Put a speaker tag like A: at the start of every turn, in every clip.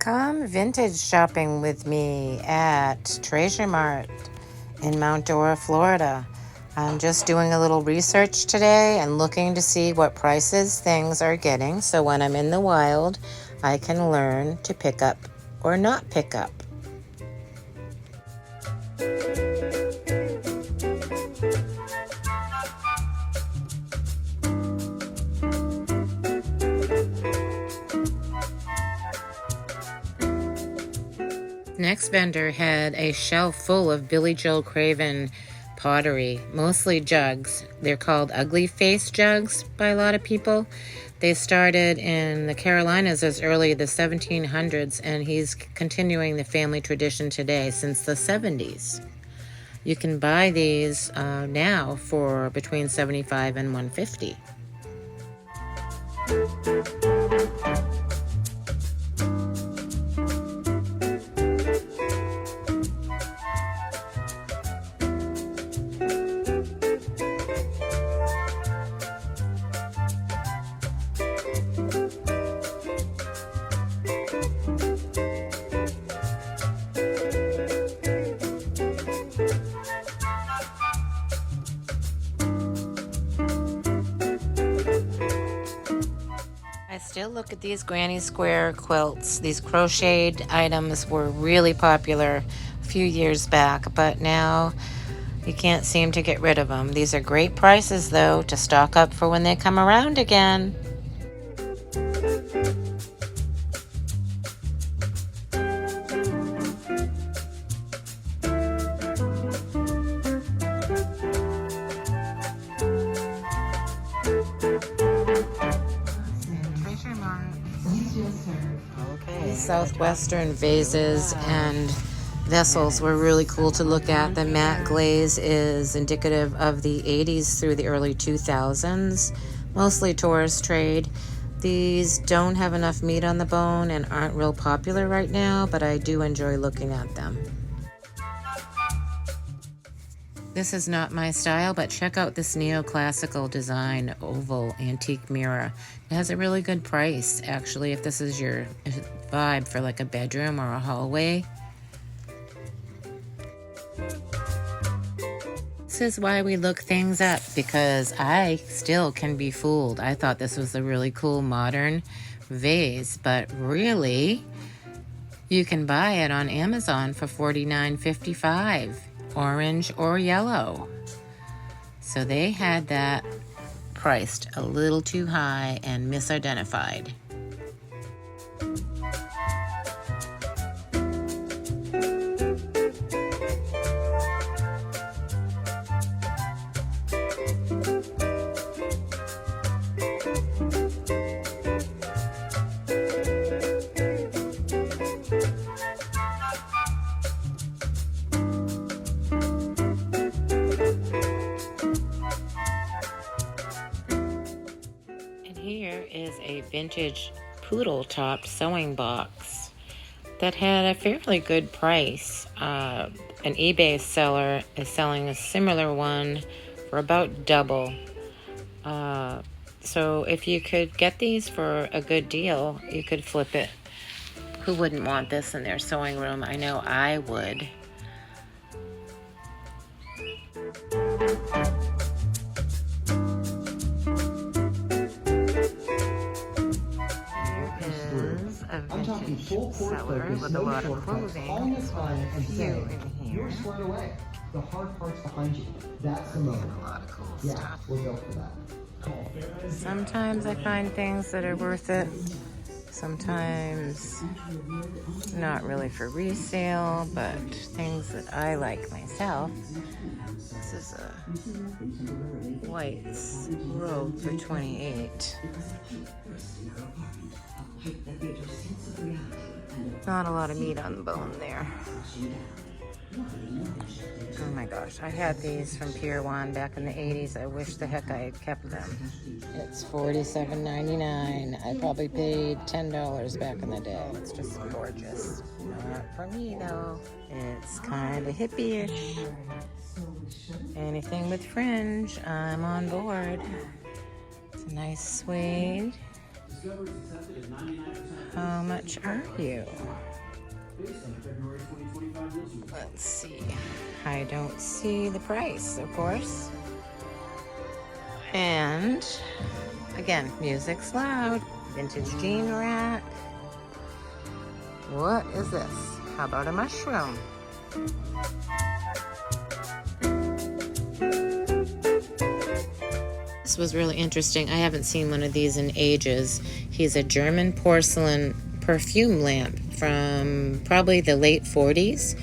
A: Come vintage shopping with me at Treasure Mart in Mount Dora, Florida. I'm just doing a little research today and looking to see what prices things are getting, so when I'm in the wild, I can learn to pick up or not pick up. Next vendor had a shelf full of Joe Craven pottery, mostly jugs. They're called ugly face jugs by a lot of people. They started in the Carolinas as early as the 1700s, and he's continuing the family tradition today since the 70s. You can buy these now for between $75 and $150. I still look at these granny square quilts. These crocheted items were really popular a few years back, but now you can't seem to get rid of them. These are great prices, though, to stock up for when they come around again. These southwestern vases and vessels were really cool to look at. The matte glaze is indicative of the 80s through the early 2000s, mostly tourist trade. These don't have enough meat on the bone and aren't real popular right now, but I do enjoy looking at them. This is not my style, but check out this neoclassical design oval antique mirror. It has a really good price, actually, if this is your vibe for like a bedroom or a hallway. This is why we look things up, because I still can be fooled. I thought this was a really cool modern vase, but really, you can buy it on Amazon for $49.55. Orange or yellow. So they had that priced a little too high and misidentified. Here is a vintage poodle-topped sewing box that had a fairly good price. An eBay seller is selling a similar one for about double. So if you could get these for a good deal, you could flip it. Who wouldn't want this in their sewing room? I know I would.
B: I'm talking full court focus,
A: with a
B: no
A: lot of
B: shortcuts,
A: clothing.
B: calling a client and saying,
A: in here.
B: you're squared away. The hard part's behind you. That's the moment.
A: A lot of cool
B: Yeah,
A: stuff.
B: we're built for that.
A: Sometimes I find things that are worth it. Sometimes not really for resale, but things that I like myself. This is a white robe for $28. Not a lot of meat on the bone there. Oh my gosh, I had these from Pier 1 back in the 80s. I wish the heck I had kept them. It's $47.99. I probably paid $10 back in the day. It's just gorgeous. Not for me though. It's kind of hippie-ish. Anything with fringe, I'm on board. It's a nice suede. How much are you? Let's see. I don't see the price, of course. And again, music's loud. Vintage jean rack. What is this? How about a mushroom? This was really interesting. I haven't seen one of these in ages. He's a German porcelain perfume lamp from probably the late 40s.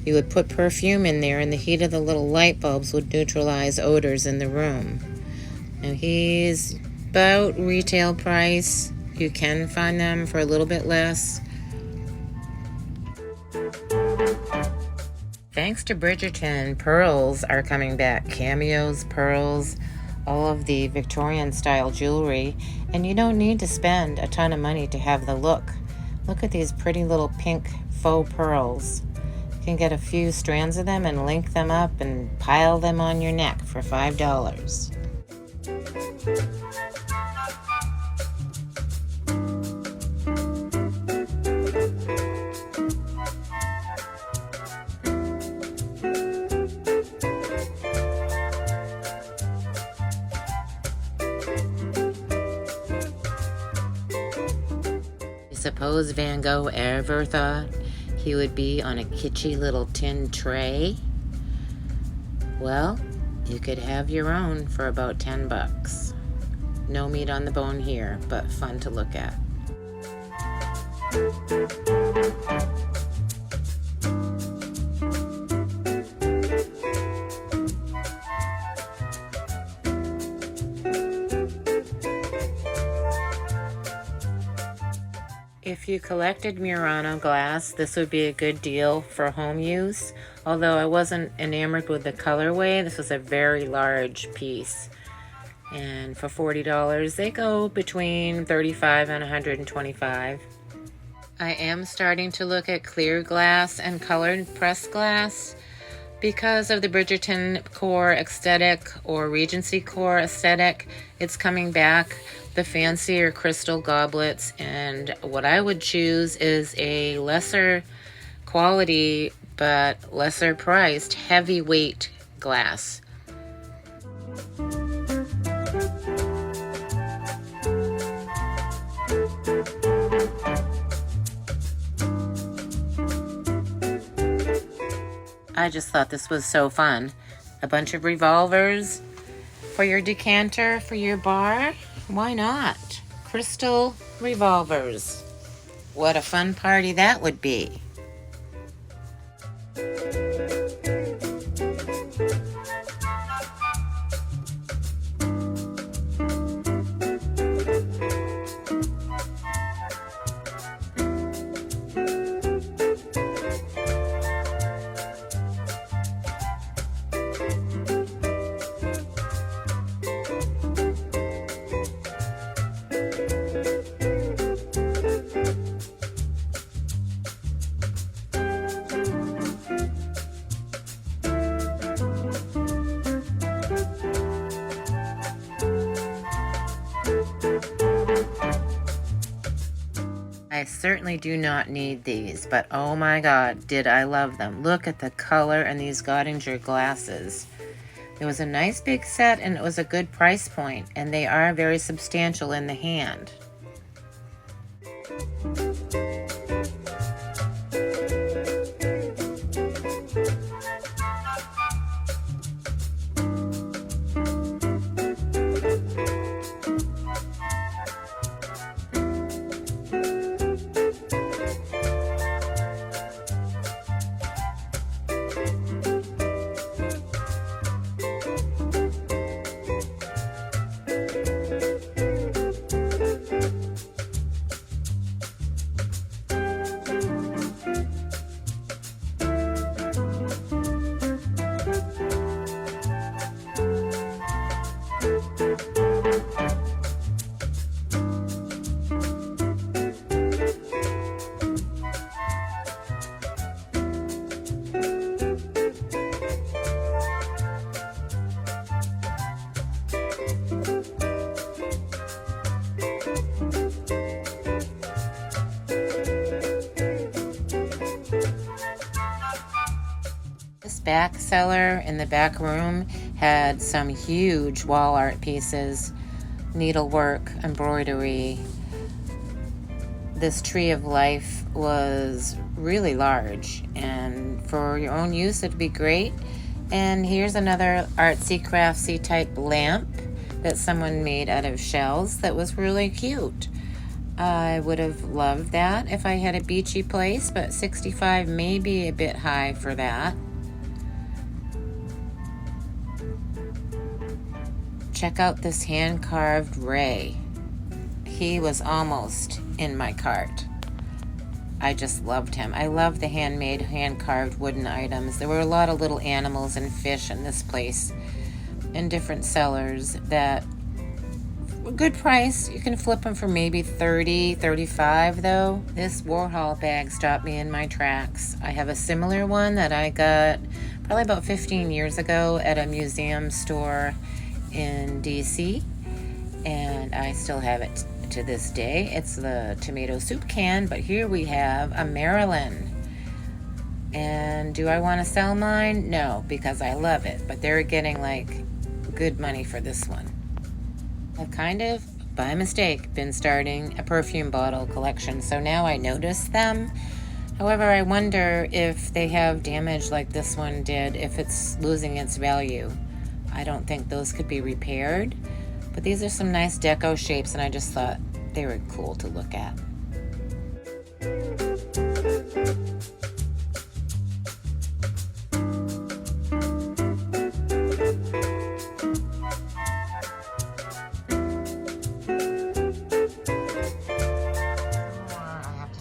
A: You would put perfume in there and the heat of the little light bulbs would neutralize odors in the room. Now he's about retail price. You can find them for a little bit less. Thanks to Bridgerton, pearls are coming back. Cameos, pearls, all of the Victorian style jewelry. And you don't need to spend a ton of money to have the look. Look at these pretty little pink faux pearls. You can get a few strands of them and link them up and pile them on your neck for $5. Suppose Van Gogh ever thought he would be on a kitschy little tin tray? Well, you could have your own for about $10. No meat on the bone here, but fun to look at. If you collected Murano glass, this would be a good deal for home use. Although I wasn't enamored with the colorway, this was a very large piece. And for $40, they go between $35 and $125. I am starting to look at clear glass and colored pressed glass because of the Bridgerton-core aesthetic or Regencycore aesthetic. It's coming back. The fancier crystal goblets, and what I would choose is a lesser quality but lesser priced heavyweight glass. I just thought this was so fun. A bunch of revolvers for your decanter, for your bar. Why not? Crystal revolvers. What a fun party that would be. I certainly do not need these, but oh my god, did I love them. Look at the color and these Gottinger glasses. It was a nice big set and it was a good price point, and they are very substantial in the hand. back cellar in the back room had some huge wall art pieces, needlework, embroidery. This tree of life was really large, and for your own use it'd be great. And here's another artsy craftsy type lamp that someone made out of shells that was really cute. I would have loved that if I had a beachy place, but $65 may be a bit high for that. Check out this hand-carved ray. He was almost in my cart. I just loved him. I love the handmade, hand-carved wooden items. There were a lot of little animals and fish in this place in different cellars that were good price. You can flip them for maybe $30, $35 though. This Warhol bag stopped me in my tracks. I have a similar one that I got probably about 15 years ago at a museum store in DC, and I still have it to this day. It's the tomato soup can, but here we have a Maryland. And do I want to sell mine? No, because I love it, but they're getting like good money for this one. I've kind of, by mistake, been starting a perfume bottle collection, so now I notice them. However, I wonder if they have damage like this one did, if it's losing its value. I don't think those could be repaired, but these are some nice deco shapes, and I just thought they were cool to look at.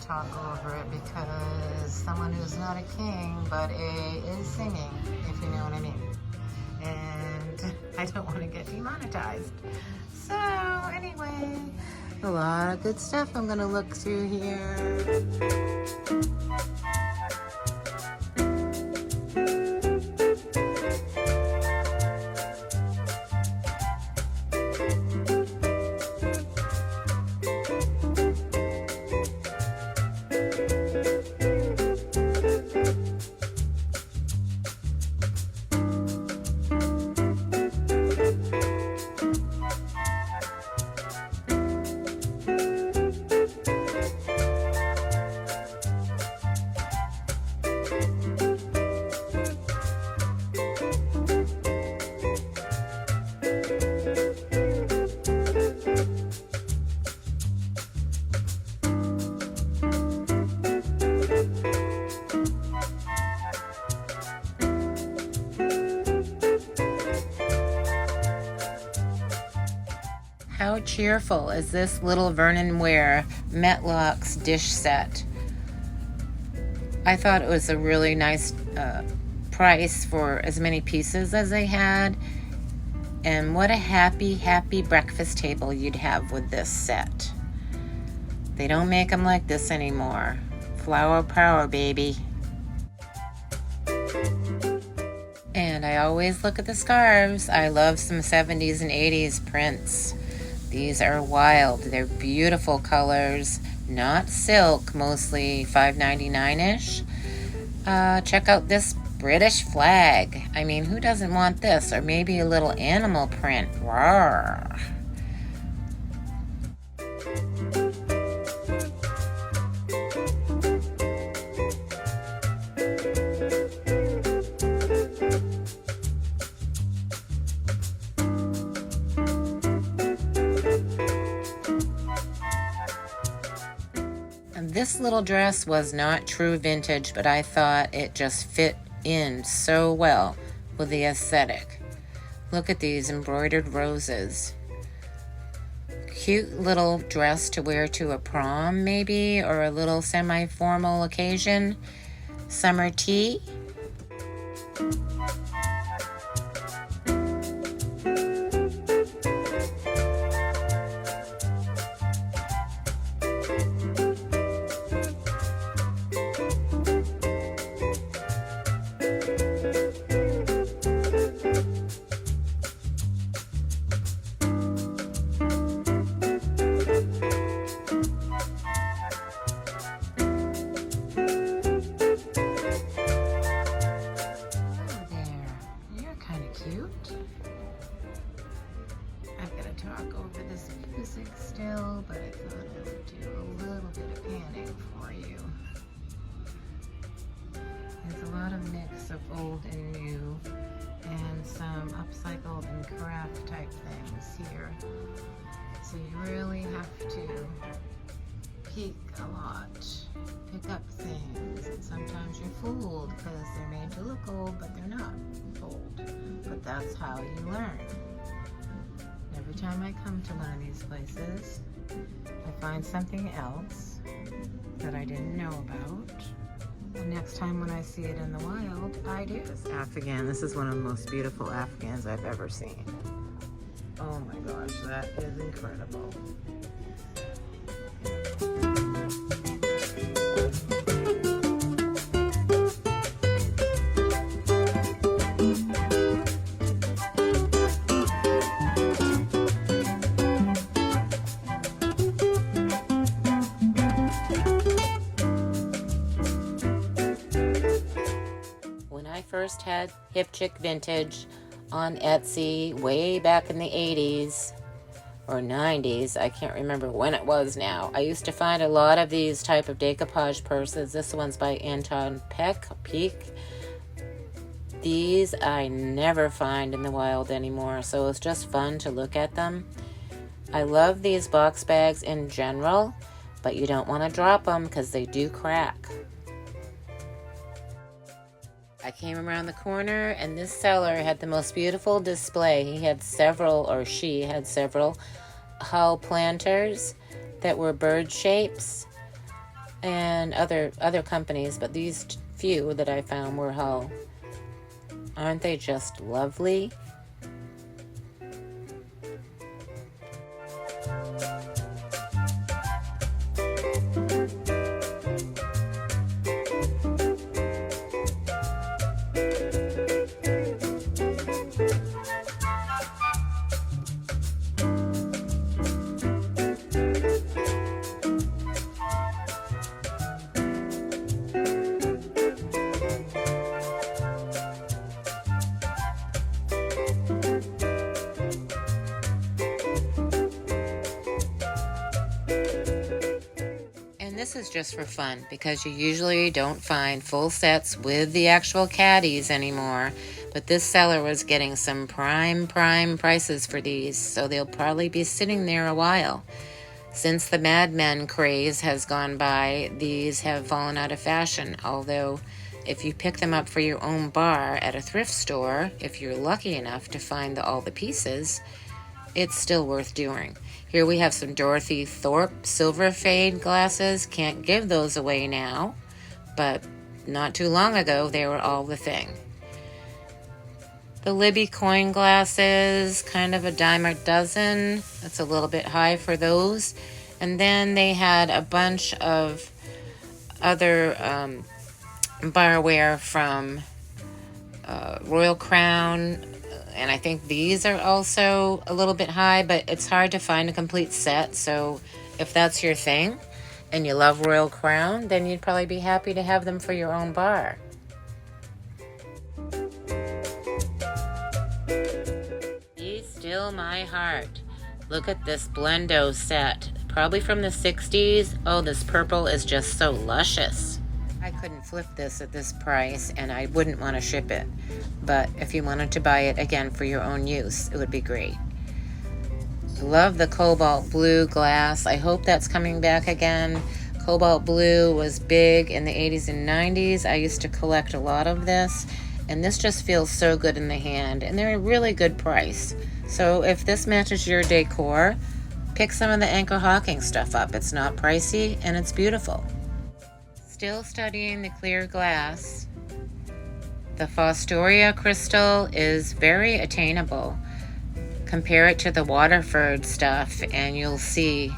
A: Talk over it because someone who's not a king but is singing, if you know what I mean. And I don't want to get demonetized. So anyway, a lot of good stuff I'm gonna look through here. How cheerful is this little Vernon Ware Metlocks dish set? I thought it was a really nice price for as many pieces as they had. And what a happy, happy breakfast table you'd have with this set. They don't make them like this anymore. Flower power, baby. And I always look at the scarves. I love some 70s and 80s prints. These are wild. They're beautiful colors, not silk, mostly $5.99-ish. Check out this British flag. I mean, who doesn't want this? Or maybe a little animal print. Rawr. This little dress was not true vintage, but I thought it just fit in so well with the aesthetic. Look at these embroidered roses. Cute little dress to wear to a prom maybe, or a little semi-formal occasion. Summer tea. for you. There's a lot of mix of old and new, and some upcycled and craft type things here. So you really have to peek a lot, pick up things, and sometimes you're fooled because they're made to look old, but they're not old. But that's how you learn. Every time I come to one of these places, I find something else that I didn't know about. The next time when I see it in the wild, I do. This Afghan, this is one of the most beautiful Afghans I've ever seen. Oh my gosh, that is incredible. First had Hip Chick Vintage on Etsy way back in the 80s or 90s. I can't remember when it was now. I used to find a lot of these type of decoupage purses. This one's by Anton Peak. These I never find in the wild anymore, so it's just fun to look at them. I love these box bags in general, but you don't want to drop them because they do crack. I came around the corner and this seller had the most beautiful display. He had several, or she had several, hull planters that were bird shapes, and other companies, but these few that I found were hull. Aren't they just lovely? This is just for fun because you usually don't find full sets with the actual caddies anymore, but this seller was getting some prime prices for these, so they'll probably be sitting there a while. Since the Mad Men craze has gone by, these have fallen out of fashion, although if you pick them up for your own bar at a thrift store, if you're lucky enough to find all the pieces, it's still worth doing. Here we have some Dorothy Thorpe silver fade glasses. Can't give those away now, but not too long ago they were all the thing. The Libby coin glasses, kind of a dime a dozen. That's a little bit high for those. And then they had a bunch of other barware from Royal Crown, and I think these are also a little bit high, but it's hard to find a complete set. So if that's your thing and you love Royal Crown, then you'd probably be happy to have them for your own bar. Be Still My Heart. Look at this Blendo set. Probably from the 60s. Oh, this purple is just so luscious. I couldn't flip this at this price, and I wouldn't want to ship it. But if you wanted to buy it again for your own use, it would be great. Love the cobalt blue glass. I hope that's coming back again. Cobalt blue was big in the 80s and 90s. I used to collect a lot of this, and this just feels so good in the hand, and they're a really good price. So if this matches your decor, pick some of the Anchor Hawking stuff up. It's not pricey, and it's beautiful. Still studying the clear glass. The Fostoria crystal is very attainable. Compare it to the Waterford stuff and you'll see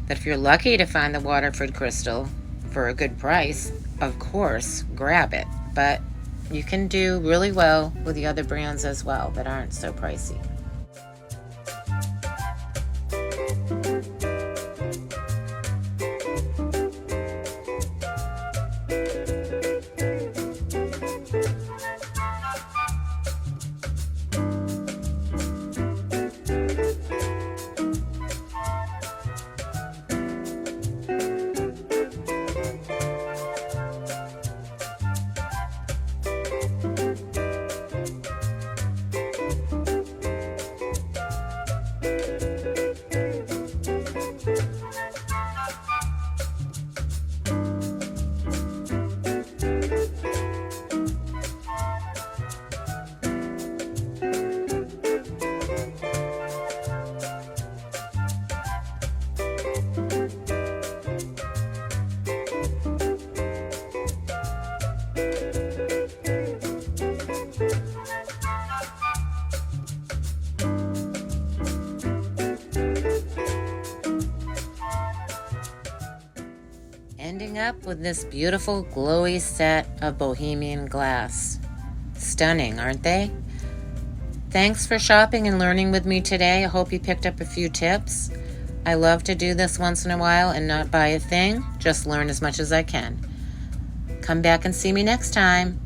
A: that if you're lucky to find the Waterford crystal for a good price, of course, grab it. But you can do really well with the other brands as well that aren't so pricey. up with this beautiful glowy set of bohemian glass. Stunning, aren't they? Thanks for shopping and learning with me today. I hope you picked up a few tips. I love to do this once in a while and not buy a thing, just learn as much as I can. Come back and see me next time.